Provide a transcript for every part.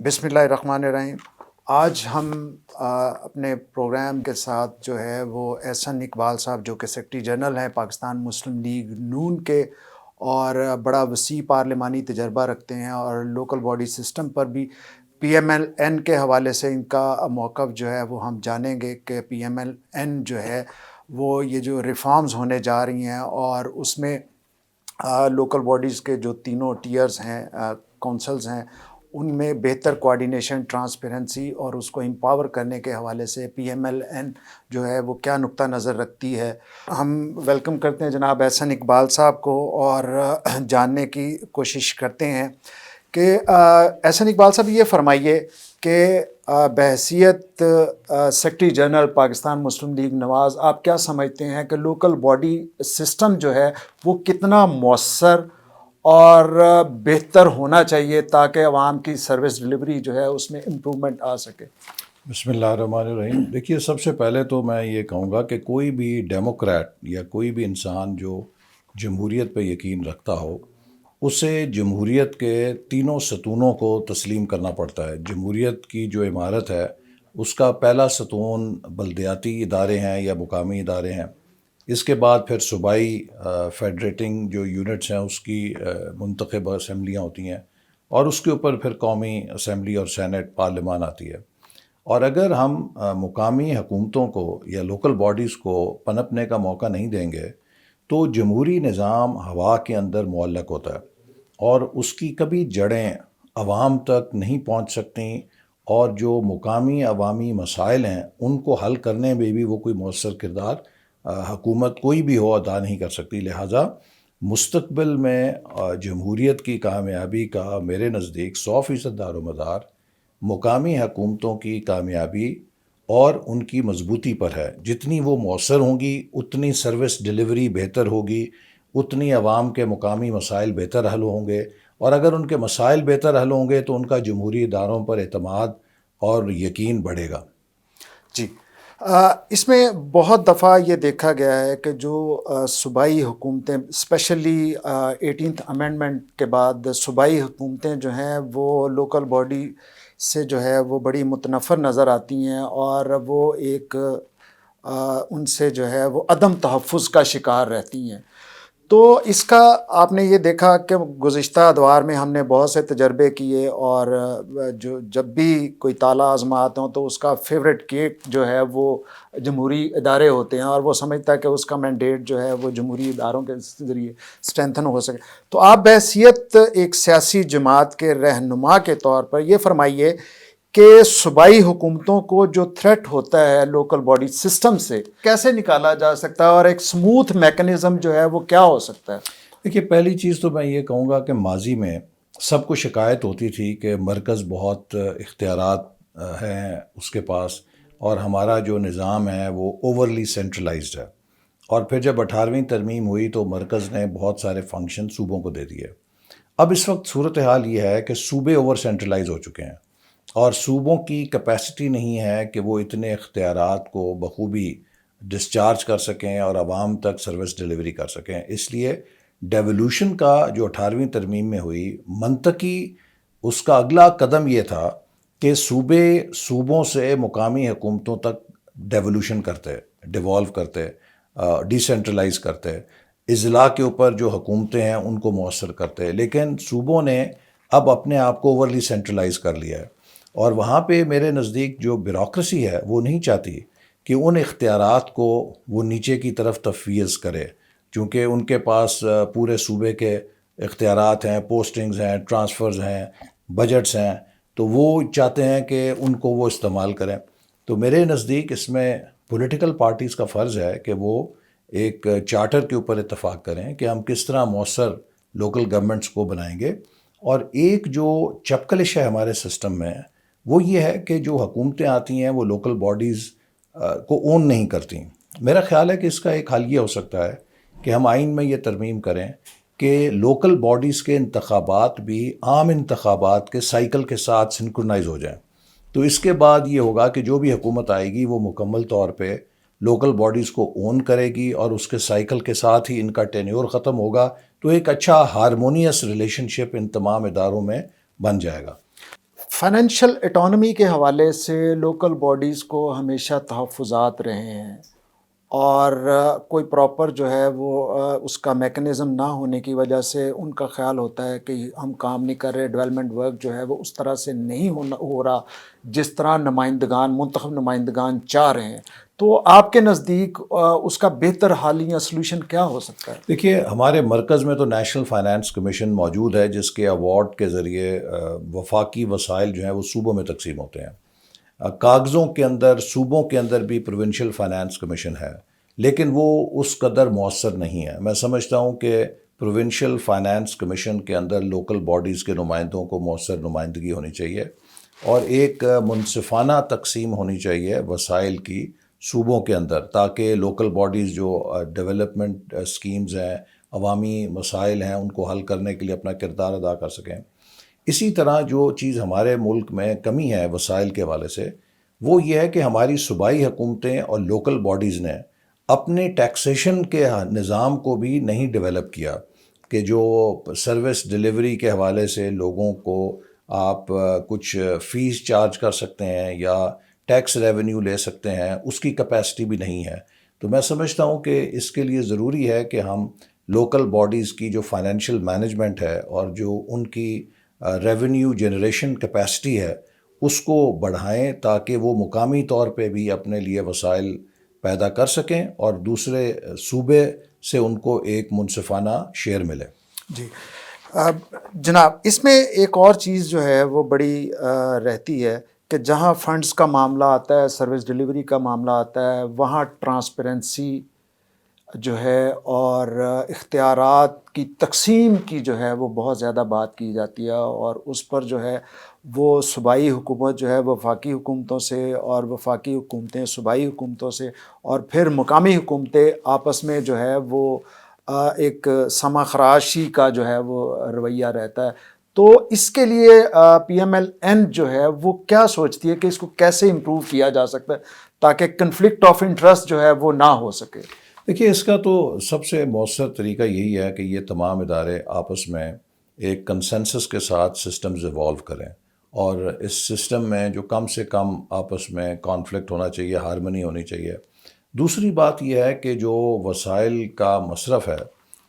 بسم اللہ الرحمن الرحیم۔ آج ہم اپنے پروگرام کے ساتھ جو ہے وہ احسن اقبال صاحب، جو کہ سیکرٹری جنرل ہیں پاکستان مسلم لیگ نون کے، اور بڑا وسیع پارلیمانی تجربہ رکھتے ہیں، اور لوکل باڈی سسٹم پر بھی پی ایم ایل این کے حوالے سے ان کا موقف جو ہے وہ ہم جانیں گے کہ پی ایم ایل این جو ہے وہ یہ جو ریفارمز ہونے جا رہی ہیں، اور اس میں لوکل باڈیز کے جو تینوں ٹیئرز ہیں، کونسلز ہیں، ان میں بہتر کوارڈینیشن، ٹرانسپیرنسی اور اس کو امپاور کرنے کے حوالے سے پی ایم ایل این جو ہے وہ کیا نقطہ نظر رکھتی ہے۔ ہم ویلکم کرتے ہیں جناب احسن اقبال صاحب کو، اور جاننے کی کوشش کرتے ہیں کہ احسن اقبال صاحب یہ فرمائیے کہ بحیثیت سیکرٹری جنرل پاکستان مسلم لیگ نواز، آپ کیا سمجھتے ہیں کہ لوکل باڈی سسٹم جو ہے وہ کتنا مؤثر اور بہتر ہونا چاہیے تاکہ عوام کی سروس ڈلیوری جو ہے اس میں امپرومنٹ آ سکے؟ بسم اللہ الرحمن الرحیم۔ دیکھیے، سب سے پہلے تو میں یہ کہوں گا کہ کوئی بھی ڈیموکریٹ یا کوئی بھی انسان جو جمہوریت پہ یقین رکھتا ہو، اسے جمہوریت کے تینوں ستونوں کو تسلیم کرنا پڑتا ہے۔ جمہوریت کی جو عمارت ہے، اس کا پہلا ستون بلدیاتی ادارے ہیں یا مقامی ادارے ہیں، اس کے بعد پھر صوبائی فیڈریٹنگ جو یونٹس ہیں اس کی منتخب اسمبلیاں ہوتی ہیں، اور اس کے اوپر پھر قومی اسمبلی اور سینٹ پارلیمان آتی ہے۔ اور اگر ہم مقامی حکومتوں کو یا لوکل باڈیز کو پنپنے کا موقع نہیں دیں گے تو جمہوری نظام ہوا کے اندر معلق ہوتا ہے، اور اس کی کبھی جڑیں عوام تک نہیں پہنچ سکتی، اور جو مقامی عوامی مسائل ہیں ان کو حل کرنے میں بھی وہ کوئی مؤثر کردار حکومت کوئی بھی ہو ادا نہیں کر سکتی۔ لہٰذا مستقبل میں جمہوریت کی کامیابی کا میرے نزدیک 100% دار و مدار مقامی حکومتوں کی کامیابی اور ان کی مضبوطی پر ہے۔ جتنی وہ مؤثر ہوں گی اتنی سروس ڈلیوری بہتر ہوگی، اتنی عوام کے مقامی مسائل بہتر حل ہوں گے، اور اگر ان کے مسائل بہتر حل ہوں گے تو ان کا جمہوری اداروں پر اعتماد اور یقین بڑھے گا۔ جی، اس میں بہت دفعہ یہ دیکھا گیا ہے کہ جو صوبائی حکومتیں، اسپیشلی 18th امینڈمنٹ کے بعد صوبائی حکومتیں جو ہیں وہ لوکل باڈی سے جو ہے وہ بڑی متنفر نظر آتی ہیں، اور وہ ایک ان سے جو ہے وہ عدم تحفظ کا شکار رہتی ہیں۔ تو اس کا آپ نے یہ دیکھا کہ گزشتہ ادوار میں ہم نے بہت سے تجربے کیے، اور جو جب بھی کوئی تالا آزماتے ہوں تو اس کا فیوریٹ کیک جو ہے وہ جمہوری ادارے ہوتے ہیں، اور وہ سمجھتا ہے کہ اس کا مینڈیٹ جو ہے وہ جمہوری اداروں کے ذریعے اسٹرینتھن ہو سکے۔ تو آپ بحیثیت ایک سیاسی جماعت کے رہنما کے طور پر یہ فرمائیے کہ صوبائی حکومتوں کو جو تھریٹ ہوتا ہے لوکل باڈی سسٹم سے کیسے نکالا جا سکتا ہے، اور ایک سموتھ میکنزم جو ہے وہ کیا ہو سکتا ہے؟ دیکھیے، پہلی چیز تو میں یہ کہوں گا کہ ماضی میں سب کو شکایت ہوتی تھی کہ مرکز بہت اختیارات ہیں اس کے پاس، اور ہمارا جو نظام ہے وہ اوورلی سینٹرلائزڈ ہے، اور پھر جب 18ویں ترمیم ہوئی تو مرکز نے بہت سارے فنکشن صوبوں کو دے دیے۔ اب اس وقت صورتحال یہ ہے کہ صوبے اوور سینٹرلائز ہو چکے ہیں، اور صوبوں کی کیپیسٹی نہیں ہے کہ وہ اتنے اختیارات کو بخوبی ڈسچارج کر سکیں اور عوام تک سروس ڈلیوری کر سکیں۔ اس لیے ڈیولوشن کا جو 18ویں ترمیم میں ہوئی، منطقی اس کا اگلا قدم یہ تھا کہ صوبوں سے مقامی حکومتوں تک ڈیولوشن کرتے، ڈیوالو کرتے، ڈی سینٹرلائز کرتے، اضلاع کے اوپر جو حکومتیں ہیں ان کو مؤثر کرتے۔ لیکن صوبوں نے اب اپنے آپ کو اوورلی سینٹرلائز کر لیا ہے، اور وہاں پہ میرے نزدیک جو بیوروکریسی ہے وہ نہیں چاہتی کہ ان اختیارات کو وہ نیچے کی طرف تفویض کرے، چونکہ ان کے پاس پورے صوبے کے اختیارات ہیں، پوسٹنگز ہیں، ٹرانسفرز ہیں، بجٹس ہیں، تو وہ چاہتے ہیں کہ ان کو وہ استعمال کریں۔ تو میرے نزدیک اس میں پولیٹیکل پارٹیز کا فرض ہے کہ وہ ایک چارٹر کے اوپر اتفاق کریں کہ ہم کس طرح مؤثر لوکل گورنمنٹس کو بنائیں گے۔ اور ایک جو چپکلش ہے ہمارے سسٹم میں وہ یہ ہے کہ جو حکومتیں آتی ہیں وہ لوکل باڈیز کو اون نہیں کرتی۔ میرا خیال ہے کہ اس کا ایک حل یہ ہو سکتا ہے کہ ہم آئین میں یہ ترمیم کریں کہ لوکل باڈیز کے انتخابات بھی عام انتخابات کے سائیکل کے ساتھ سنکرونائز ہو جائیں۔ تو اس کے بعد یہ ہوگا کہ جو بھی حکومت آئے گی وہ مکمل طور پہ لوکل باڈیز کو اون کرے گی، اور اس کے سائیکل کے ساتھ ہی ان کا ٹینیور ختم ہوگا، تو ایک اچھا ہارمونیس ریلیشن شپ ان تمام اداروں میں بن جائے گا۔ فائنینشیل اٹانومی کے حوالے سے لوکل باڈیز کو ہمیشہ تحفظات رہے ہیں، اور کوئی پراپر جو ہے وہ اس کا میکنزم نہ ہونے کی وجہ سے ان کا خیال ہوتا ہے کہ ہم کام نہیں کر رہے، ڈیولپمنٹ ورک جو ہے وہ اس طرح سے نہیں ہو رہا جس طرح منتخب نمائندگان چاہ رہے ہیں. تو آپ کے نزدیک اس کا بہتر حالیہ سلوشن کیا ہو سکتا ہے؟ دیکھیے، ہمارے مرکز میں تو نیشنل فائنانس کمیشن موجود ہے، جس کے ایوارڈ کے ذریعے وفاقی وسائل جو ہیں وہ صوبوں میں تقسیم ہوتے ہیں. کاغذوں کے اندر صوبوں کے اندر بھی پروونشل فائنانس کمیشن ہے، لیکن وہ اس قدر مؤثر نہیں ہے. میں سمجھتا ہوں کہ پروونشل فائنانس کمیشن کے اندر لوکل باڈیز کے نمائندوں کو مؤثر نمائندگی ہونی چاہیے، اور ایک منصفانہ تقسیم ہونی چاہیے وسائل کی صوبوں کے اندر، تاکہ لوکل باڈیز جو ڈیولپمنٹ اسکیمز ہیں، عوامی مسائل ہیں، ان کو حل کرنے کے لیے اپنا کردار ادا کر سکیں. اسی طرح جو چیز ہمارے ملک میں کمی ہے وسائل کے حوالے سے، وہ یہ ہے کہ ہماری صوبائی حکومتیں اور لوکل باڈیز نے اپنے ٹیکسیشن کے نظام کو بھی نہیں ڈیولپ کیا، کہ جو سروس ڈیلیوری کے حوالے سے لوگوں کو آپ کچھ فیس چارج کر سکتے ہیں یا ٹیکس ریونیو لے سکتے ہیں، اس کی کیپیسٹی بھی نہیں ہے. تو میں سمجھتا ہوں کہ اس کے لیے ضروری ہے کہ ہم لوکل باڈیز کی جو فائنینشیل مینجمنٹ ہے اور جو ان کی ریونیو جنریشن کیپیسٹی ہے اس کو بڑھائیں، تاکہ وہ مقامی طور پہ بھی اپنے لیے وسائل پیدا کر سکیں اور دوسرے صوبے سے ان کو ایک منصفانہ شیئر ملے. جی جناب، اس میں ایک اور چیز جو ہے وہ بڑی رہتی ہے کہ جہاں فنڈز کا معاملہ آتا ہے، سروس ڈیلیوری کا معاملہ آتا ہے، وہاں ٹرانسپیرنسی جو ہے اور اختیارات کی تقسیم کی جو ہے وہ بہت زیادہ بات کی جاتی ہے، اور اس پر جو ہے وہ صوبائی حکومت جو ہے وفاقی حکومتوں سے، اور وفاقی حکومتیں صوبائی حکومتوں سے، اور پھر مقامی حکومتیں آپس میں جو ہے وہ ایک سما خراشی کا جو ہے وہ رویہ رہتا ہے. تو اس کے لیے پی ایم ایل این جو ہے وہ کیا سوچتی ہے کہ اس کو کیسے امپروو کیا جا سکتا ہے تاکہ کنفلکٹ آف انٹرسٹ جو ہے وہ نہ ہو سکے؟ دیکھیے، اس کا تو سب سے مؤثر طریقہ یہی ہے کہ یہ تمام ادارے آپس میں ایک کنسنسس کے ساتھ سسٹمز ایوالو کریں، اور اس سسٹم میں جو کم سے کم آپس میں کانفلکٹ ہونا چاہیے، ہارمنی ہونی چاہیے. دوسری بات یہ ہے کہ جو وسائل کا مصرف ہے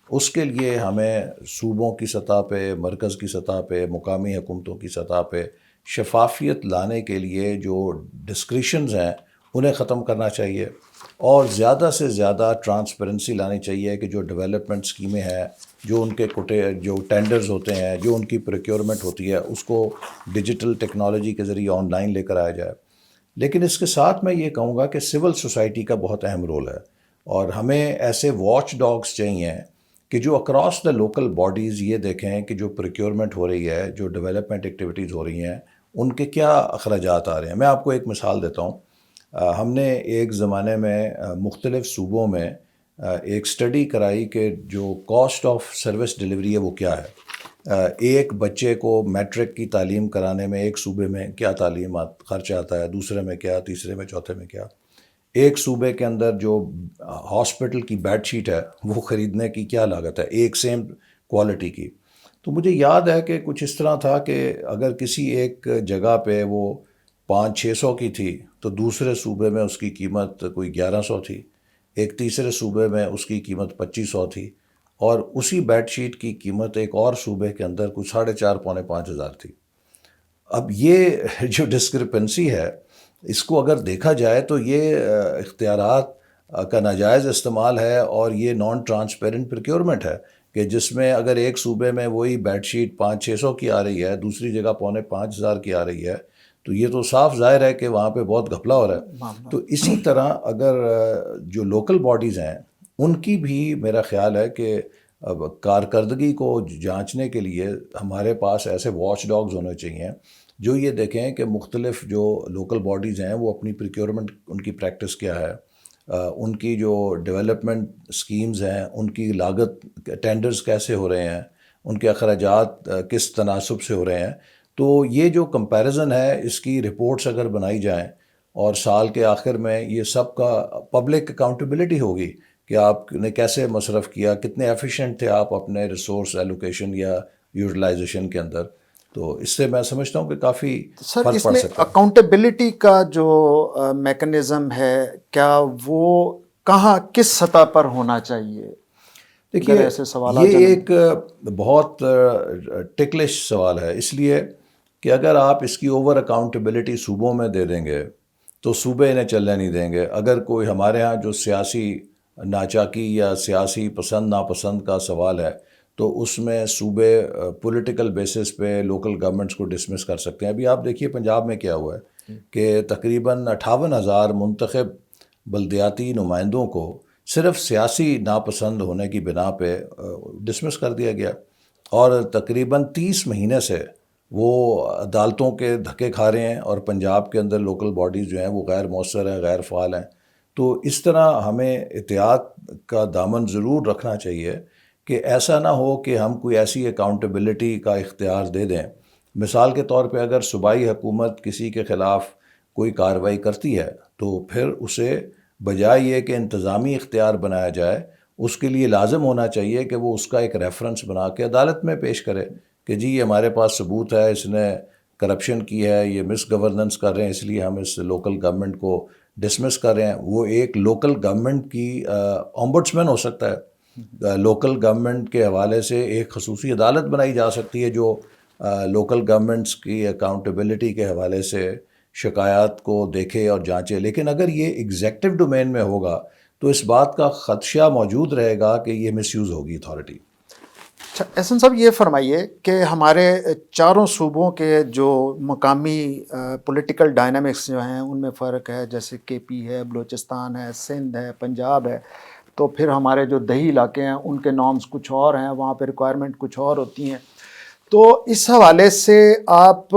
اس کے لیے ہمیں صوبوں کی سطح پہ، مرکز کی سطح پہ، مقامی حکومتوں کی سطح پہ شفافیت لانے کے لیے جو ڈسکریشنز ہیں انہیں ختم کرنا چاہیے، اور زیادہ سے زیادہ ٹرانسپیرنسی لانی چاہیے کہ جو ڈیولپمنٹ اسکیمیں ہیں، جو ان کے جو ٹینڈرز ہوتے ہیں، جو ان کی پروکیورمنٹ ہوتی ہے، اس کو ڈیجیٹل ٹیکنالوجی کے ذریعے آن لائن لے کر آیا جائے. لیکن اس کے ساتھ میں یہ کہوں گا کہ سول سوسائٹی کا بہت اہم رول ہے، اور ہمیں ایسے واچ ڈاگز چاہیے کہ جو اکراس دا لوکل باڈیز یہ دیکھیں کہ جو پروکیورمنٹ ہو رہی ہے، جو ڈیولپمنٹ ایکٹیویٹیز ہو رہی ہیں، ان کے کیا اخراجات آ رہے ہیں. میں آپ کو ایک مثال دیتا ہوں. ہم نے ایک زمانے میں مختلف صوبوں میں ایک اسٹڈی کرائی کہ جو کاسٹ آف سروس ڈیلیوری ہے وہ کیا ہے. ایک بچے کو میٹرک کی تعلیم کرانے میں ایک صوبے میں کیا تعلیمات خرچ آتا ہے، دوسرے میں کیا، تیسرے میں، چوتھے میں کیا. ایک صوبے کے اندر جو ہاسپٹل کی بیڈ شیٹ ہے وہ خریدنے کی کیا لاگت ہے ایک سیم کوالٹی کی. تو مجھے یاد ہے کہ کچھ اس طرح تھا کہ اگر کسی ایک جگہ پہ وہ 500-600 کی تھی تو دوسرے صوبے میں اس کی قیمت کوئی 1100 تھی، ایک تیسرے صوبے میں اس کی قیمت 2500 تھی، اور اسی بیڈ شیٹ کی قیمت ایک اور صوبے کے اندر کچھ 4,500-5,000 تھی. اب یہ جو ڈسکرپنسی ہے، اس کو اگر دیکھا جائے تو یہ اختیارات کا ناجائز استعمال ہے، اور یہ نان ٹرانسپیرنٹ پروکیورمنٹ ہے کہ جس میں اگر ایک صوبے میں وہی بیڈ شیٹ 500-600 کی آ رہی ہے، دوسری جگہ 4,500 کی آ رہی ہے، تو یہ تو صاف ظاہر ہے کہ وہاں پہ بہت گھپلا ہو رہا ہے. تو اسی طرح اگر جو لوکل باڈیز ہیں ان کی بھی میرا خیال ہے کہ کارکردگی کو جانچنے کے لیے ہمارے پاس ایسے واچ ڈاگز ہونے چاہیے جو یہ دیکھیں کہ مختلف جو لوکل باڈیز ہیں وہ اپنی پروکیورمنٹ، ان کی پریکٹس کیا ہے، ان کی جو ڈیولپمنٹ اسکیمز ہیں ان کی لاگت، ٹینڈرز کیسے ہو رہے ہیں، ان کے اخراجات کس تناسب سے ہو رہے ہیں. تو یہ جو کمپیریزن ہے اس کی رپورٹس اگر بنائی جائیں اور سال کے آخر میں یہ سب کا پبلک اکاؤنٹیبلٹی ہوگی کہ آپ نے کیسے مصرف کیا، کتنے ایفیشینٹ تھے آپ اپنے ریسورس ایلوکیشن یا یوٹیلائزیشن کے اندر. تو اس سے میں سمجھتا ہوں کہ کافی سر فرق اس پڑ میں سکتا ہے۔ اکاؤنٹیبلٹی کا جو میکنزم ہے کیا وہ کہاں کس سطح پر ہونا چاہیے؟ دیکھیے اگر ایسے سوالات یہ جنم ایک بہت ٹکلش سوال ہے، اس لیے کہ اگر آپ اس کی اوور اکاؤنٹیبلٹی صوبوں میں دے دیں گے تو صوبے انہیں چلنے نہیں دیں گے۔ اگر کوئی ہمارے ہاں جو سیاسی ناچاکی یا سیاسی پسند ناپسند کا سوال ہے تو اس میں صوبے پولیٹیکل بیسس پہ لوکل گورنمنٹس کو ڈسمس کر سکتے ہیں۔ ابھی آپ دیکھیے پنجاب میں کیا ہوا ہے کہ تقریباً 58,000 منتخب بلدیاتی نمائندوں کو صرف سیاسی ناپسند ہونے کی بنا پہ ڈسمس کر دیا گیا، اور تقریباً 30 مہینے سے وہ عدالتوں کے دھکے کھا رہے ہیں، اور پنجاب کے اندر لوکل باڈیز جو ہیں وہ غیر مؤثر ہیں، غیر فعال ہیں۔ تو اس طرح ہمیں احتیاط کا دامن ضرور رکھنا چاہیے کہ ایسا نہ ہو کہ ہم کوئی ایسی اکاؤنٹیبلٹی کا اختیار دے دیں۔ مثال کے طور پہ اگر صوبائی حکومت کسی کے خلاف کوئی کارروائی کرتی ہے تو پھر اسے بجائے یہ کہ انتظامی اختیار بنایا جائے، اس کے لیے لازم ہونا چاہیے کہ وہ اس کا ایک ریفرنس بنا کے عدالت میں پیش کرے کہ جی یہ ہمارے پاس ثبوت ہے، اس نے کرپشن کی ہے، یہ مس گورننس کر رہے ہیں، اس لیے ہم اس لوکل گورنمنٹ کو ڈسمس کر رہے ہیں۔ وہ ایک لوکل گورنمنٹ کی اومبڈسمین ہو سکتا ہے، لوکل گورنمنٹ کے حوالے سے ایک خصوصی عدالت بنائی جا سکتی ہے جو لوکل گورنمنٹس کی اکاؤنٹیبلٹی کے حوالے سے شکایات کو دیکھے اور جانچے۔ لیکن اگر یہ ایگزیکٹو ڈومین میں ہوگا تو اس بات کا خدشہ موجود رہے گا کہ یہ مس یوز ہوگی اتھارٹی۔ اچھا احسن صاحب یہ فرمائیے کہ ہمارے چاروں صوبوں کے جو مقامی پولیٹیکل ڈائنامکس جو ہیں ان میں فرق ہے، جیسے کے پی ہے، بلوچستان ہے، سندھ ہے، پنجاب ہے، تو پھر ہمارے جو دیہی علاقے ہیں ان کے نارمز کچھ اور ہیں، وہاں پہ ریکوائرمنٹ کچھ اور ہوتی ہیں۔ تو اس حوالے سے آپ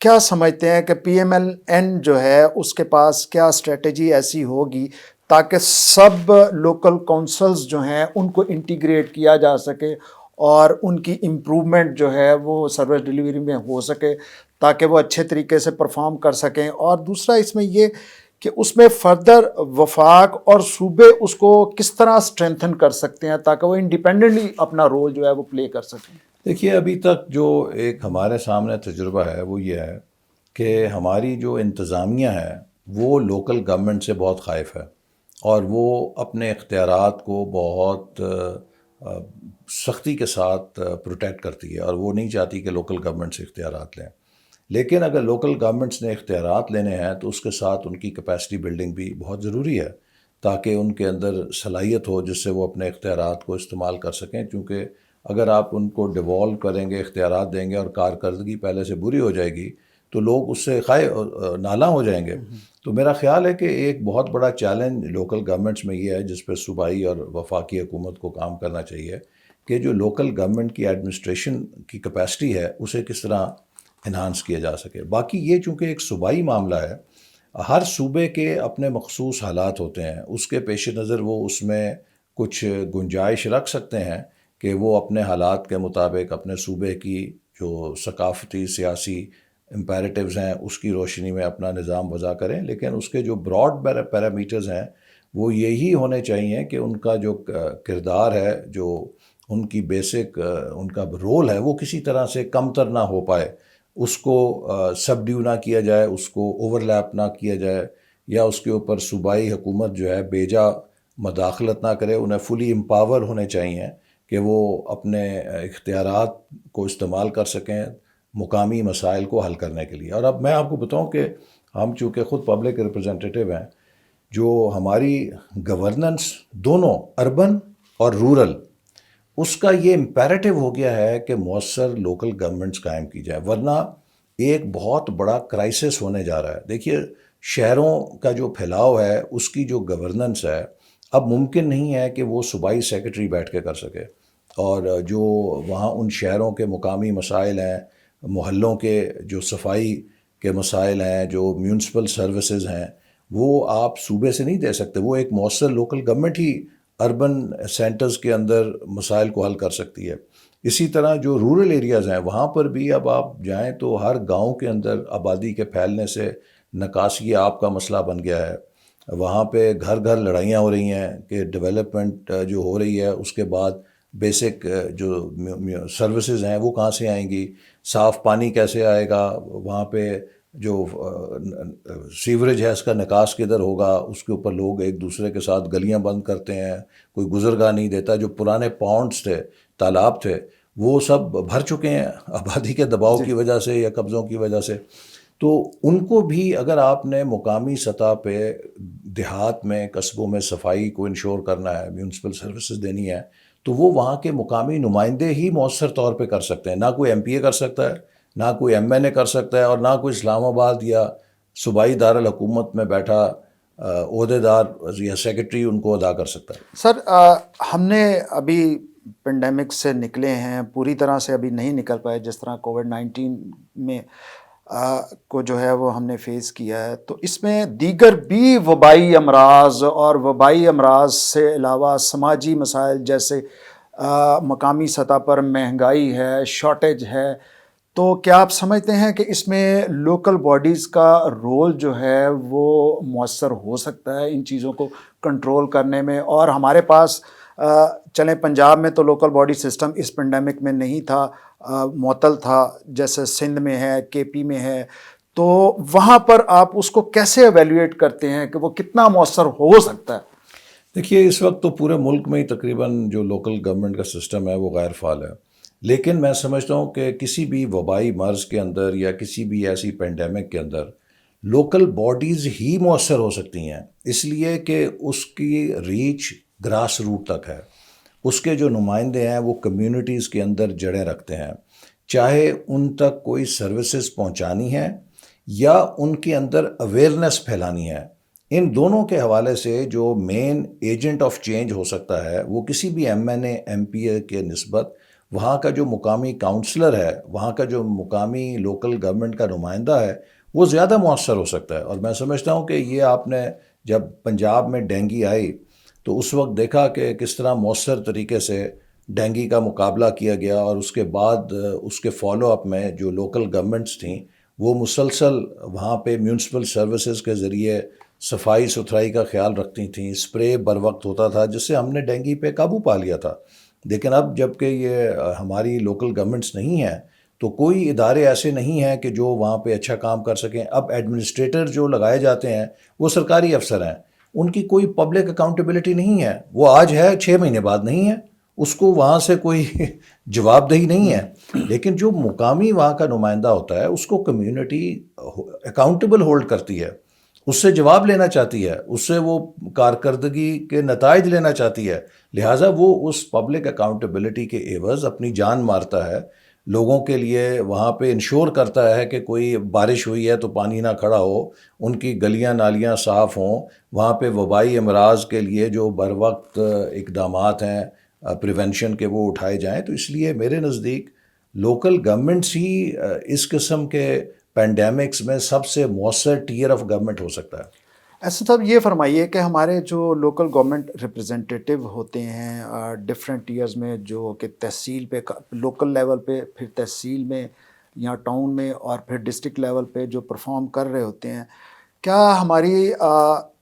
کیا سمجھتے ہیں کہ پی ایم ایل این جو ہے اس کے پاس کیا اسٹریٹجی ایسی ہوگی تاکہ سب لوکل کونسلز جو ہیں ان کو انٹیگریٹ کیا جا سکے اور ان کی امپرومنٹ جو ہے وہ سروس ڈیلیوری میں ہو سکے تاکہ وہ اچھے طریقے سے پرفارم کر سکیں؟ اور دوسرا اس میں یہ کہ اس میں فردر وفاق اور صوبے اس کو کس طرح اسٹرینتھن کر سکتے ہیں تاکہ وہ انڈیپینڈنٹلی اپنا رول جو ہے وہ پلے کر سکیں؟ دیکھیے ابھی تک جو ایک ہمارے سامنے تجربہ ہے وہ یہ ہے کہ ہماری جو انتظامیہ ہے وہ لوکل گورنمنٹ سے بہت خائف ہے، اور وہ اپنے اختیارات کو بہت سختی کے ساتھ پروٹیکٹ کرتی ہے، اور وہ نہیں چاہتی کہ لوکل گورنمنٹ سے اختیارات لیں۔ لیکن اگر لوکل گورنمنٹس نے اختیارات لینے ہیں تو اس کے ساتھ ان کی کیپیسٹی بلڈنگ بھی بہت ضروری ہے تاکہ ان کے اندر صلاحیت ہو جس سے وہ اپنے اختیارات کو استعمال کر سکیں، کیونکہ اگر آپ ان کو ڈیوالو کریں گے، اختیارات دیں گے اور کارکردگی پہلے سے بری ہو جائے گی تو لوگ اس سے نالاں ہو جائیں گے۔ تو میرا خیال ہے کہ ایک بہت بڑا چیلنج لوکل گورنمنٹس میں یہ ہے جس پہ صوبائی اور وفاقی حکومت کو کام کرنا چاہیے کہ جو لوکل گورنمنٹ کی ایڈمنسٹریشن کی کیپیسٹی ہے اسے کس طرح انہانس کیا جا سکے۔ باقی یہ چونکہ ایک صوبائی معاملہ ہے، ہر صوبے کے اپنے مخصوص حالات ہوتے ہیں، اس کے پیش نظر وہ اس میں کچھ گنجائش رکھ سکتے ہیں کہ وہ اپنے حالات کے مطابق اپنے صوبے کی جو ثقافتی سیاسی امپیریٹیوز ہیں اس کی روشنی میں اپنا نظام وضع کریں، لیکن اس کے جو براڈ پیرامیٹرز ہیں وہ یہی ہونے چاہیے کہ ان کا جو کردار ہے، جو ان کی بیسک ان کا رول ہے، وہ کسی طرح سے کمتر نہ ہو پائے، اس کو سبڈیو نہ کیا جائے، اس کو اوور لیپ نہ کیا جائے، یا اس کے اوپر صوبائی حکومت جو ہے بیجا مداخلت نہ کرے۔ انہیں فلی امپاور ہونے چاہیے کہ وہ اپنے اختیارات کو استعمال کر سکیں مقامی مسائل کو حل کرنے کے لیے۔ اور اب میں آپ کو بتاؤں کہ ہم چونکہ خود پبلک ریپرزنٹیٹیو ہیں، جو ہماری گورننس دونوں اربن اور رورل، اس کا یہ امپیریٹو ہو گیا ہے کہ مؤثر لوکل گورنمنٹس قائم کی جائے، ورنہ ایک بہت بڑا کرائسس ہونے جا رہا ہے۔ دیکھیے شہروں کا جو پھیلاؤ ہے اس کی جو گورننس ہے اب ممکن نہیں ہے کہ وہ صوبائی سیکرٹری بیٹھ کے کر سکے، اور جو وہاں ان شہروں کے مقامی مسائل ہیں، محلوں کے جو صفائی کے مسائل ہیں، جو میونسپل سروسز ہیں، وہ آپ صوبے سے نہیں دے سکتے۔ وہ ایک مؤثر لوکل گورنمنٹ ہی اربن سینٹرز کے اندر مسائل کو حل کر سکتی ہے۔ اسی طرح جو رورل ایریاز ہیں وہاں پر بھی اب آپ جائیں تو ہر گاؤں کے اندر آبادی کے پھیلنے سے نکاسی آب کا مسئلہ بن گیا ہے۔ وہاں پہ گھر گھر لڑائیاں ہو رہی ہیں کہ ڈیولپمنٹ جو ہو رہی ہے اس کے بعد بیسک جو سروسز ہیں وہ کہاں سے آئیں گی, صاف پانی کیسے آئے گا, وہاں پہ جو سیوریج ہے اس کا نکاس کدھر ہوگا, اس کے اوپر لوگ ایک دوسرے کے ساتھ گلیاں بند کرتے ہیں, کوئی گزرگاہ نہیں دیتا. جو پرانے پونڈس تھے, تالاب تھے, وہ سب بھر چکے ہیں آبادی کے دباؤ کی وجہ سے یا قبضوں کی وجہ سے. تو ان کو بھی اگر آپ نے مقامی سطح پہ دیہات میں, قصبوں میں صفائی کو انشور کرنا ہے, میونسپل سروسز دینی ہے, تو وہ وہاں کے مقامی نمائندے ہی مؤثر طور پہ کر سکتے ہیں. نہ کوئی ایم پی اے کر سکتا ہے, نہ کوئی ایم این اے کر سکتا ہے, اور نہ کوئی اسلام آباد یا صوبائی دارالحکومت میں بیٹھا عہدے دار یا سیکرٹری ان کو ادا کر سکتا ہے. سر ہم نے ابھی پینڈیمک سے نکلے ہیں, پوری طرح سے ابھی نہیں نکل پائے, جس طرح کووڈ-19 میں کو جو ہے وہ ہم نے فیس کیا ہے. تو اس میں دیگر بھی وبائی امراض اور وبائی امراض سے علاوہ سماجی مسائل جیسے مقامی سطح پر مہنگائی ہے, شارٹیج ہے, تو کیا آپ سمجھتے ہیں کہ اس میں لوکل باڈیز کا رول جو ہے وہ مؤثر ہو سکتا ہے ان چیزوں کو کنٹرول کرنے میں؟ اور ہمارے پاس چلیں پنجاب میں تو لوکل باڈی سسٹم اس پینڈیمک میں نہیں تھا, معطل تھا, جیسے سندھ میں ہے, کے پی میں ہے, تو وہاں پر آپ اس کو کیسے ایویلیویٹ کرتے ہیں کہ وہ کتنا مؤثر ہو سکتا ہے؟ دیکھیے, اس وقت تو پورے ملک میں ہی تقریباً جو لوکل گورنمنٹ کا سسٹم ہے وہ غیر فعال ہے. لیکن میں سمجھتا ہوں کہ کسی بھی وبائی مرض کے اندر یا کسی بھی ایسی پینڈیمک کے اندر لوکل باڈیز ہی مؤثر ہو سکتی ہیں, اس لیے کہ اس کی ریچ گراس روٹ تک ہے. اس کے جو نمائندے ہیں وہ کمیونٹیز کے اندر جڑیں رکھتے ہیں, چاہے ان تک کوئی سروسز پہنچانی ہے یا ان کے اندر اویئرنیس پھیلانی ہے. ان دونوں کے حوالے سے جو مین ایجنٹ آف چینج ہو سکتا ہے وہ کسی بھی ایم این اے, ایم پی اے کے نسبت وہاں کا جو مقامی کاؤنسلر ہے, وہاں کا جو مقامی لوکل گورنمنٹ کا نمائندہ ہے, وہ زیادہ مؤثر ہو سکتا ہے. اور میں سمجھتا ہوں کہ یہ آپ نے جب پنجاب میں ڈینگی آئی تو اس وقت دیکھا کہ کس طرح مؤثر طریقے سے ڈینگی کا مقابلہ کیا گیا, اور اس کے بعد اس کے فالو اپ میں جو لوکل گورنمنٹس تھیں وہ مسلسل وہاں پہ میونسپل سروسز کے ذریعے صفائی ستھرائی کا خیال رکھتی تھیں, اسپرے بر وقت ہوتا تھا, جس سے ہم نے ڈینگی پہ قابو پا لیا تھا. لیکن اب جب کہ یہ ہماری لوکل گورنمنٹس نہیں ہیں تو کوئی ادارے ایسے نہیں ہیں کہ جو وہاں پہ اچھا کام کر سکیں. اب ایڈمنسٹریٹر جو لگائے جاتے ہیں وہ سرکاری افسر ہیں, ان کی کوئی پبلک اکاؤنٹیبلٹی نہیں ہے. وہ آج ہے 6 مہینے بعد نہیں ہے, اس کو وہاں سے کوئی جواب دہی نہیں ہے. لیکن جو مقامی وہاں کا نمائندہ ہوتا ہے اس کو کمیونٹی اکاؤنٹیبل ہولڈ کرتی ہے, اس سے جواب لینا چاہتی ہے, اس سے وہ کارکردگی کے نتائج لینا چاہتی ہے. لہٰذا وہ اس پبلک اکاؤنٹیبلٹی کے عوض اپنی جان مارتا ہے, لوگوں کے لیے وہاں پہ انشور کرتا ہے کہ کوئی بارش ہوئی ہے تو پانی نہ کھڑا ہو, ان کی گلیاں نالیاں صاف ہوں, وہاں پہ وبائی امراض کے لیے جو بر وقت اقدامات ہیں پریونشن کے وہ اٹھائے جائیں. تو اس لیے میرے نزدیک لوکل گورنمنٹس ہی اس قسم کے پینڈیمکس میں سب سے مؤثر ٹیئر آف گورنمنٹ ہو سکتا ہے. ایسا صاحب یہ فرمائیے کہ ہمارے جو لوکل گورنمنٹ ریپرزنٹیٹیو ہوتے ہیں ڈفرینٹ ایئرز میں, جو کہ تحصیل پہ, لوکل لیول پہ, پھر تحصیل میں یا ٹاؤن میں, اور پھر ڈسٹرکٹ لیول پہ جو پرفارم کر رہے ہوتے ہیں, کیا ہماری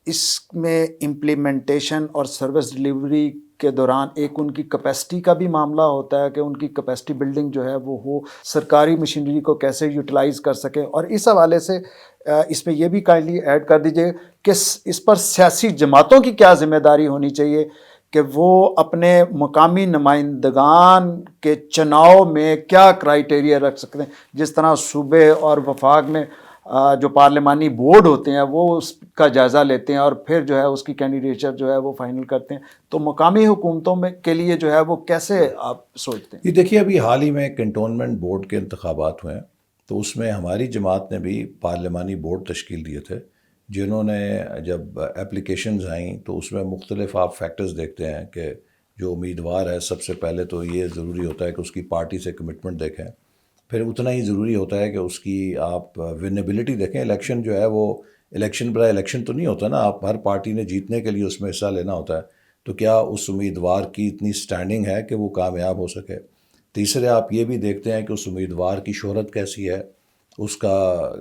اس میں امپلیمنٹیشن اور سروس ڈلیوری کے دوران ایک ان کی کیپیسٹی کا بھی معاملہ ہوتا ہے کہ ان کی کیپیسٹی بلڈنگ جو ہے وہ ہو, سرکاری مشینری کو کیسے یوٹیلائز کر سکیں؟ اور اس حوالے سے اس میں یہ بھی کائنڈلی ایڈ کر دیجئے کہ اس پر سیاسی جماعتوں کی کیا ذمہ داری ہونی چاہیے کہ وہ اپنے مقامی نمائندگان کے چناؤ میں کیا کرائیٹیریا رکھ سکتے ہیں. جس طرح صوبے اور وفاق میں جو پارلیمانی بورڈ ہوتے ہیں وہ اس کا جائزہ لیتے ہیں اور پھر جو ہے اس کی کینڈیڈیچر جو ہے وہ فائنل کرتے ہیں, تو مقامی حکومتوں میں کے لیے جو ہے وہ کیسے آپ سوچتے ہیں؟ یہ دیکھیے, ابھی حال ہی میں کنٹونمنٹ بورڈ کے انتخابات ہوئے ہیں, تو اس میں ہماری جماعت نے بھی پارلیمانی بورڈ تشکیل دیے تھے, جنہوں نے جب اپلیکیشنز آئیں تو اس میں مختلف آپ فیکٹرز دیکھتے ہیں کہ جو امیدوار ہے سب سے پہلے تو یہ ضروری ہوتا ہے کہ اس کی پارٹی سے کمٹمنٹ دیکھیں, پھر اتنا ہی ضروری ہوتا ہے کہ اس کی آپ ونیبلٹی دیکھیں. الیکشن جو ہے وہ الیکشن برائے الیکشن تو نہیں ہوتا نا, آپ ہر پارٹی نے جیتنے کے لیے اس میں حصہ لینا ہوتا ہے, تو کیا اس امیدوار کی اتنی سٹینڈنگ ہے کہ وہ کامیاب ہو سکے. تیسرے آپ یہ بھی دیکھتے ہیں کہ اس امیدوار کی شہرت کیسی ہے, اس کا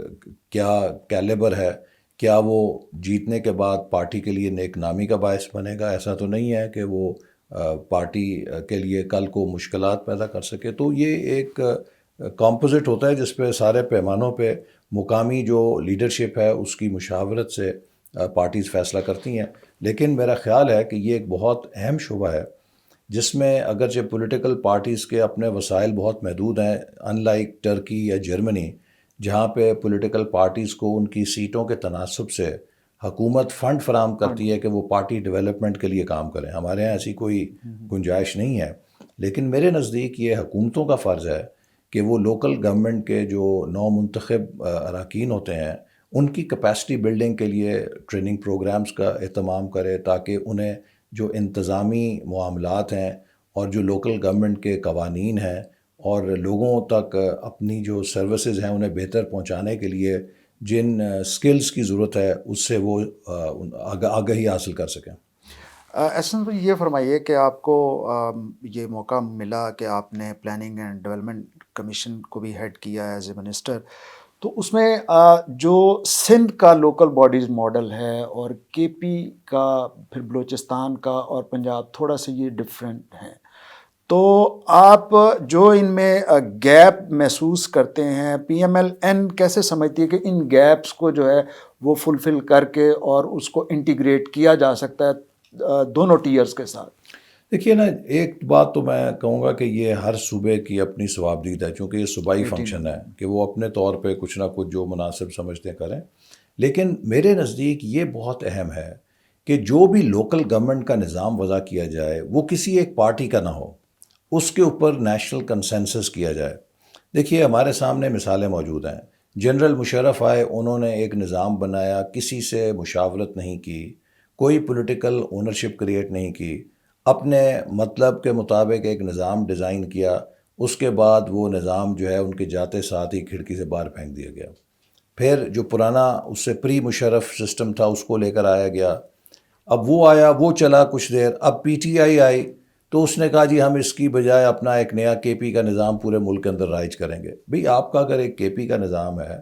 کیا کیلیبر ہے, کیا وہ جیتنے کے بعد پارٹی کے لیے نیک نامی کا باعث بنے گا. ایسا تو نہیں ہے کہ وہ پارٹی کے لیے کل کو مشکلات پیدا کر سکے. تو یہ ایک کمپوزٹ ہوتا ہے جس پہ سارے پیمانوں پہ مقامی جو لیڈرشپ ہے اس کی مشاورت سے پارٹیز فیصلہ کرتی ہیں. لیکن میرا خیال ہے کہ یہ ایک بہت اہم شعبہ ہے جس میں اگرچہ پولیٹیکل پارٹیز کے اپنے وسائل بہت محدود ہیں، ان لائک ٹرکی یا جرمنی جہاں پہ پولیٹیکل پارٹیز کو ان کی سیٹوں کے تناسب سے حکومت فنڈ فراہم کرتی ہے کہ وہ پارٹی ڈیولپمنٹ کے لیے کام کریں. ہمارے یہاں ایسی کوئی گنجائش نہیں ہے. لیکن میرے نزدیک یہ حکومتوں کا فرض ہے کہ وہ لوکل گورنمنٹ کے جو نو منتخب اراکین ہوتے ہیں ان کی کیپیسٹی بلڈنگ کے لیے ٹریننگ پروگرامز کا اہتمام کرے تاکہ انہیں جو انتظامی معاملات ہیں اور جو لوکل گورنمنٹ کے قوانین ہیں اور لوگوں تک اپنی جو سروسز ہیں انہیں بہتر پہنچانے کے لیے جن سکلز کی ضرورت ہے اس سے وہ آگاہی حاصل کر سکیں. احسن بھائی یہ فرمائیے کہ آپ کو یہ موقع ملا کہ آپ نے پلاننگ اینڈ ڈیولپمنٹ کمیشن کو بھی ہیڈ کیا ایز اے منسٹر، تو اس میں جو سندھ کا لوکل باڈیز ماڈل ہے اور کے پی کا، پھر بلوچستان کا اور پنجاب تھوڑا سا یہ ڈفرینٹ ہیں، تو آپ جو ان میں گیپ محسوس کرتے ہیں، پی ایم ایل این کیسے سمجھتی ہے کہ ان گیپس کو جو ہے وہ فلفل کر کے اور اس کو انٹیگریٹ کیا جا سکتا ہے دونوں ٹیئرز کے ساتھ؟ دیکھیے نا، ایک بات تو میں کہوں گا کہ یہ ہر صوبے کی اپنی ثوابدید ہے چونکہ یہ صوبائی فنکشن ہے کہ وہ اپنے طور پہ کچھ نہ کچھ جو مناسب سمجھتے ہیں کریں. لیکن میرے نزدیک یہ بہت اہم ہے کہ جو بھی لوکل گورنمنٹ کا نظام وضع کیا جائے وہ کسی ایک پارٹی کا نہ ہو، اس کے اوپر نیشنل کنسنسس کیا جائے. دیکھیے ہمارے سامنے مثالیں موجود ہیں. جنرل مشرف آئے، انہوں نے ایک نظام بنایا، کسی سے مشاورت نہیں کی، کوئی پولیٹیکل اونرشپ کریٹ نہیں کی، اپنے مطلب کے مطابق ایک نظام ڈیزائن کیا. اس کے بعد وہ نظام جو ہے ان کے جاتے ساتھ ہی کھڑکی سے باہر پھینک دیا گیا. پھر جو پرانا اس سے پری مشرف سسٹم تھا اس کو لے کر آیا گیا. اب وہ آیا، وہ چلا کچھ دیر، اب پی ٹی آئی آئی تو اس نے کہا جی ہم اس کی بجائے اپنا ایک نیا کے پی کا نظام پورے ملک کے اندر رائج کریں گے. بھئی آپ کا اگر ایک کے پی کا نظام ہے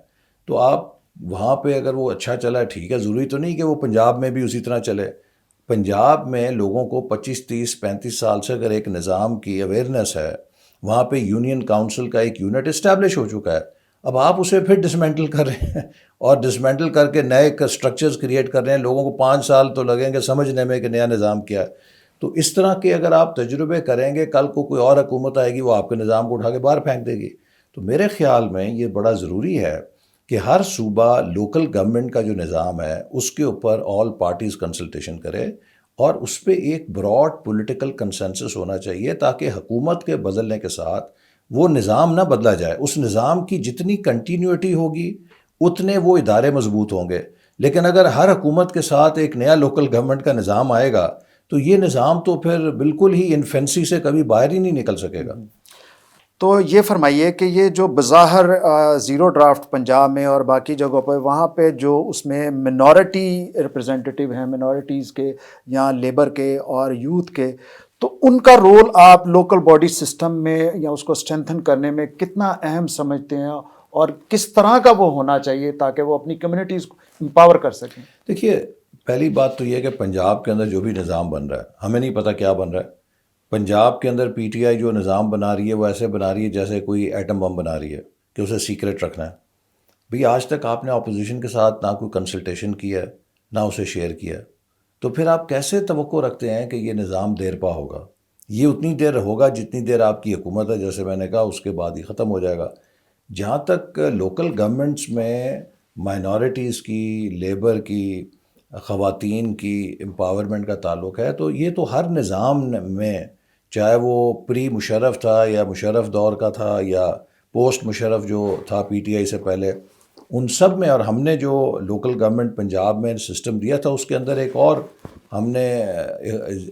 تو آپ وہاں پہ اگر وہ اچھا چلا ٹھیک ہے، ضروری تو نہیں کہ وہ پنجاب میں بھی اسی طرح چلے. پنجاب میں لوگوں کو 25 30 35 سال سے اگر ایک نظام کی اویئرنیس ہے، وہاں پہ یونین کاؤنسل کا ایک یونٹ اسٹیبلش ہو چکا ہے. اب آپ اسے پھر ڈسمینٹل کر رہے ہیں اور ڈسمینٹل کر کے نئے اسٹرکچرز کریٹ کر رہے ہیں. لوگوں کو 5 سال تو لگیں گے سمجھنے میں کہ نیا نظام کیا ہے. تو اس طرح کے اگر آپ تجربے کریں گے، کل کو کوئی اور حکومت آئے گی وہ آپ کے نظام کو اٹھا کے باہر پھینک دے گی. تو میرے خیال میں یہ بڑا ضروری ہے کہ ہر صوبہ لوکل گورنمنٹ کا جو نظام ہے اس کے اوپر آل پارٹیز کنسلٹیشن کرے اور اس پہ ایک براڈ پولیٹیکل کنسنسس ہونا چاہیے تاکہ حکومت کے بدلنے کے ساتھ وہ نظام نہ بدلا جائے. اس نظام کی جتنی کنٹینیوٹی ہوگی اتنے وہ ادارے مضبوط ہوں گے. لیکن اگر ہر حکومت کے ساتھ ایک نیا لوکل گورنمنٹ کا نظام آئے گا تو یہ نظام تو پھر بالکل ہی انفینسی سے کبھی باہر ہی نہیں نکل سکے گا. تو یہ فرمائیے کہ یہ جو بظاہر زیرو ڈرافٹ پنجاب میں اور باقی جگہوں پہ، وہاں پہ جو اس میں منورٹی ریپرزینٹیو ہیں، منورٹیز کے یا لیبر کے اور یوتھ کے، تو ان کا رول آپ لوکل باڈی سسٹم میں یا اس کو اسٹرینتھن کرنے میں کتنا اہم سمجھتے ہیں اور کس طرح کا وہ ہونا چاہیے تاکہ وہ اپنی کمیونٹیز کو امپاور کر سکیں؟ دیکھیے پہلی بات تو یہ ہے کہ پنجاب کے اندر جو بھی نظام بن رہا ہے ہمیں نہیں پتہ کیا بن رہا ہے. پنجاب کے اندر پی ٹی آئی جو نظام بنا رہی ہے وہ ایسے بنا رہی ہے جیسے کوئی ایٹم بم بنا رہی ہے کہ اسے سیکرٹ رکھنا ہے. بھئی آج تک آپ نے اپوزیشن کے ساتھ نہ کوئی کنسلٹیشن کیا ہے نہ اسے شیئر کیا ہے، تو پھر آپ کیسے توقع رکھتے ہیں کہ یہ نظام دیر پا ہوگا؟ یہ اتنی دیر ہوگا جتنی دیر آپ کی حکومت ہے، جیسے میں نے کہا اس کے بعد ہی ختم ہو جائے گا. جہاں تک لوکل گورنمنٹس میں مائنورٹیز کی، لیبر کی، خواتین کی امپاورمنٹ کا تعلق ہے تو یہ تو ہر نظام میں، چاہے وہ پری مشرف تھا یا مشرف دور کا تھا یا پوسٹ مشرف جو تھا پی ٹی آئی سے پہلے، ان سب میں. اور ہم نے جو لوکل گورنمنٹ پنجاب میں سسٹم دیا تھا اس کے اندر ایک اور ہم نے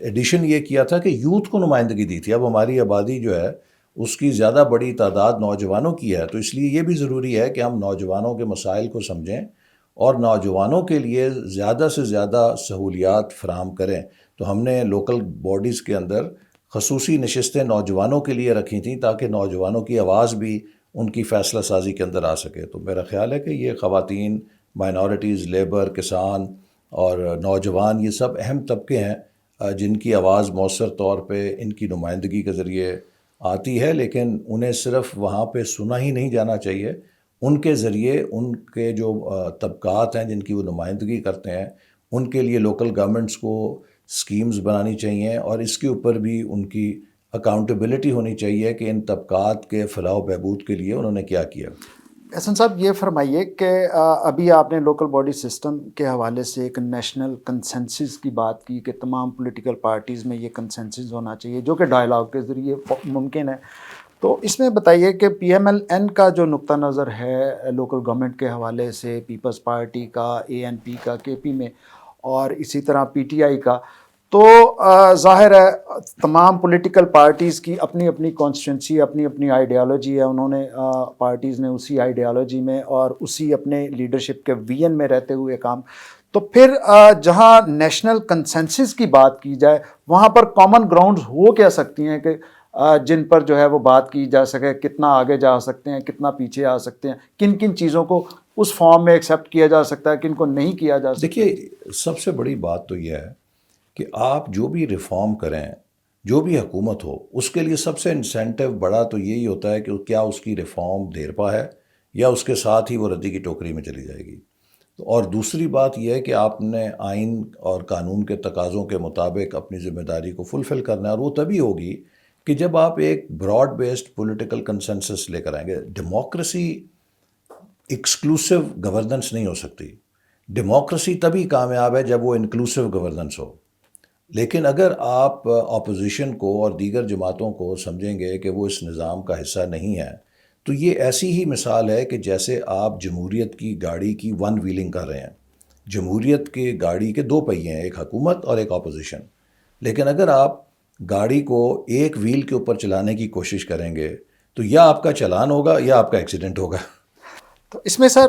ایڈیشن یہ کیا تھا کہ یوتھ کو نمائندگی دی تھی. اب ہماری آبادی جو ہے اس کی زیادہ بڑی تعداد نوجوانوں کی ہے، تو اس لیے یہ بھی ضروری ہے کہ ہم نوجوانوں کے مسائل کو سمجھیں اور نوجوانوں کے لیے زیادہ سے زیادہ سہولیات فراہم کریں. تو ہم نے لوکل باڈیز کے اندر خصوصی نشستیں نوجوانوں کے لیے رکھی تھیں تاکہ نوجوانوں کی آواز بھی ان کی فیصلہ سازی کے اندر آ سکے. تو میرا خیال ہے کہ یہ خواتین، مائنورٹیز، لیبر، کسان اور نوجوان یہ سب اہم طبقے ہیں. جن کی آواز مؤثر طور پہ ان کی نمائندگی کے ذریعے آتی ہے، لیکن انہیں صرف وہاں پہ سنا ہی نہیں جانا چاہیے، ان کے ذریعے ان کے جو طبقات ہیں جن کی وہ نمائندگی کرتے ہیں ان کے لیے لوکل گورنمنٹس کو اسکیمز بنانی چاہیے، اور اس کے اوپر بھی ان کی اکاؤنٹیبلٹی ہونی چاہیے کہ ان طبقات کے فلاح و بہبود کے لیے انہوں نے کیا کیا۔ احسن صاحب یہ فرمائیے کہ ابھی آپ نے لوکل باڈی سسٹم کے حوالے سے ایک نیشنل کنسنسس کی بات کی کہ تمام پولیٹیکل پارٹیز میں یہ کنسنسس ہونا چاہیے جو کہ ڈائلاگ کے ذریعے ممکن ہے، تو اس میں بتائیے کہ پی ایم ایل این کا جو نقطہ نظر ہے لوکل گورنمنٹ کے حوالے سے، پیپلز پارٹی کا، اے این پی کا کے پی میں، اور اسی طرح پی ٹی آئی کا، تو ظاہر ہے تمام پولیٹیکل پارٹیز کی اپنی اپنی کانسٹیٹوئنسی، اپنی اپنی آئیڈیالوجی ہے، انہوں نے پارٹیز نے اسی آئیڈیالوجی میں اور اسی اپنے لیڈرشپ کے وین میں رہتے ہوئے کام، تو پھر جہاں نیشنل کنسنسس کی بات کی جائے وہاں پر کامن گراؤنڈز ہو کیا سکتی ہیں کہ جن پر جو ہے وہ بات کی جا سکے، کتنا آگے جا سکتے ہیں، کتنا پیچھے آ سکتے ہیں، کن کن چیزوں کو اس فارم میں ایکسیپٹ کیا جا سکتا ہے، کن کو نہیں کیا جا سکتا؟ دیکھیے، سب سے بڑی بات تو یہ ہے کہ آپ جو بھی ریفارم کریں، جو بھی حکومت ہو، اس کے لیے سب سے انسینٹیو بڑا تو یہی ہوتا ہے کہ کیا اس کی ریفارم دیر پا ہے یا اس کے ساتھ ہی وہ ردی کی ٹوکری میں چلی جائے گی۔ اور دوسری بات یہ ہے کہ آپ نے آئین اور قانون کے تقاضوں کے مطابق اپنی ذمہ داری کو فلفل کرنا ہے، اور وہ تبھی ہوگی کہ جب آپ ایک براڈ بیسڈ پولیٹیکل کنسنسس لے کر آئیں گے۔ ڈیموکریسی ایکسکلوسیو گورننس نہیں ہو سکتی، ڈیموکریسی تبھی کامیاب ہے جب وہ انکلوسیو گورننس ہو۔ لیکن اگر آپ اپوزیشن کو اور دیگر جماعتوں کو سمجھیں گے کہ وہ اس نظام کا حصہ نہیں ہے، تو یہ ایسی ہی مثال ہے کہ جیسے آپ جمہوریت کی گاڑی کی ون ویلنگ کر رہے ہیں۔ جمہوریت کی گاڑی کے دو پہیے ہیں، ایک حکومت اور ایک اپوزیشن، لیکن اگر آپ گاڑی کو ایک ویل کے اوپر چلانے کی کوشش کریں گے تو یا آپ کا چلان ہوگا یا آپ کا ایکسیڈنٹ ہوگا۔ تو اس میں سر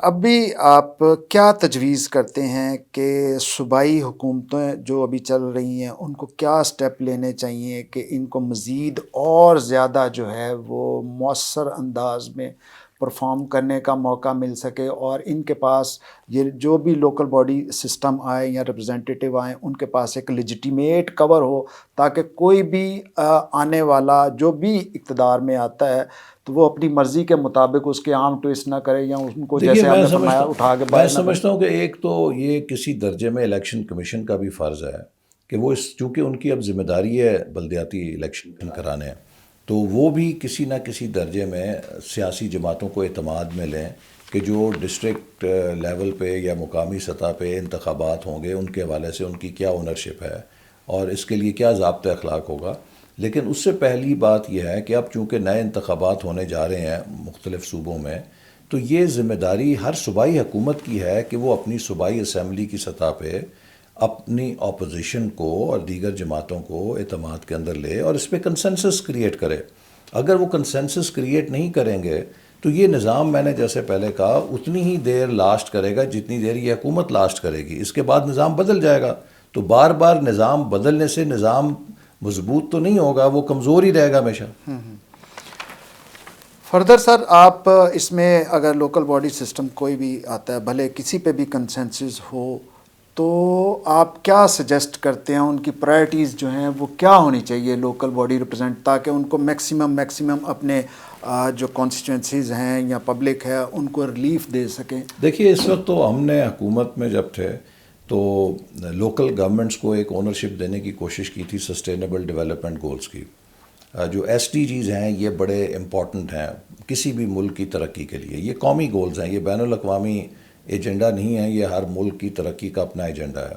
اب بھی آپ کیا تجویز کرتے ہیں کہ صوبائی حکومتیں جو ابھی چل رہی ہیں ان کو کیا سٹیپ لینے چاہیے کہ ان کو مزید اور زیادہ جو ہے وہ مؤثر انداز میں پرفارم کرنے کا موقع مل سکے، اور ان کے پاس یہ جو بھی لوکل باڈی سسٹم آئے یا ریپرزینٹیٹیو آئیں ان کے پاس ایک لیجیٹیمیٹ کور ہو، تاکہ کوئی بھی آنے والا جو بھی اقتدار میں آتا ہے تو وہ اپنی مرضی کے مطابق اس کے عام ٹویسٹ نہ کرے، یا ان کو دیکھیے، جیسے ہم نے فرمایا اٹھا کے میں باہر نہ سمجھتا ہوں کہ ایک تو یہ کسی درجے میں الیکشن کمیشن کا بھی فرض ہے کہ وہ چونکہ ان کی اب ذمہ داری ہے بلدیاتی الیکشن کرانے، تو وہ بھی کسی نہ کسی درجے میں سیاسی جماعتوں کو اعتماد میں لیں کہ جو ڈسٹرکٹ لیول پہ یا مقامی سطح پہ انتخابات ہوں گے ان کے حوالے سے ان کی کیا اونرشپ ہے اور اس کے لیے کیا ضابطۂ اخلاق ہوگا۔ لیکن اس سے پہلی بات یہ ہے کہ اب چونکہ نئے انتخابات ہونے جا رہے ہیں مختلف صوبوں میں، تو یہ ذمہ داری ہر صوبائی حکومت کی ہے کہ وہ اپنی صوبائی اسمبلی کی سطح پہ اپنی اپوزیشن کو اور دیگر جماعتوں کو اعتماد کے اندر لے اور اس پہ کنسنسس کریٹ کرے۔ اگر وہ کنسنسس کریٹ نہیں کریں گے تو یہ نظام، میں نے جیسے پہلے کہا، اتنی ہی دیر لاسٹ کرے گا جتنی دیر یہ حکومت لاسٹ کرے گی، اس کے بعد نظام بدل جائے گا۔ تو بار بار نظام بدلنے سے نظام مضبوط تو نہیں ہوگا، وہ کمزور ہی رہے گا ہمیشہ۔ فردر سر آپ اس میں اگر لوکل باڈی سسٹم کوئی بھی آتا ہے، بھلے کسی پہ بھی کنسنسس ہو، تو آپ کیا سجیسٹ کرتے ہیں ان کی پرائرٹیز جو ہیں وہ کیا ہونی چاہیے لوکل باڈی ریپرزینٹ، تاکہ ان کو میکسیمم اپنے جو کانسٹیٹوئنسیز ہیں یا پبلک ہے ان کو ریلیف دے سکیں؟ دیکھیے، اس وقت تو ہم نے حکومت میں جب تھے تو لوکل گورنمنٹس کو ایک اونرشپ دینے کی کوشش کی تھی سسٹینیبل ڈیولپمنٹ گولز کی۔ جو ایس ڈی جیز ہیں یہ بڑے امپورٹنٹ ہیں کسی بھی ملک کی ترقی کے لیے، یہ قومی گولز ہیں، یہ بین الاقوامی ایجنڈا نہیں ہے، یہ ہر ملک کی ترقی کا اپنا ایجنڈا ہے۔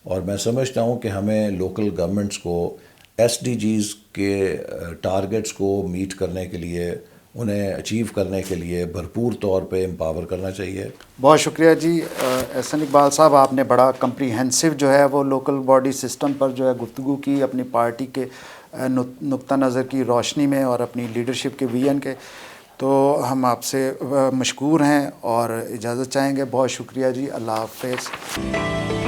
اور میں سمجھتا ہوں کہ ہمیں لوکل گورنمنٹس کو ایس ڈی جیز کے ٹارگٹس کو میٹ کرنے کے لیے، انہیں اچیو کرنے کے لیے بھرپور طور پہ امپاور کرنا چاہیے۔ بہت شکریہ جی احسن اقبال صاحب، آپ نے بڑا کمپریہنسو جو ہے وہ لوکل باڈی سسٹم پر جو ہے گفتگو کی، اپنی پارٹی کے نقطہ نظر کی روشنی میں اور اپنی لیڈرشپ کے ویژن کے، تو ہم آپ سے مشکور ہیں اور اجازت چاہیں گے۔ بہت شکریہ جی، اللہ حافظ۔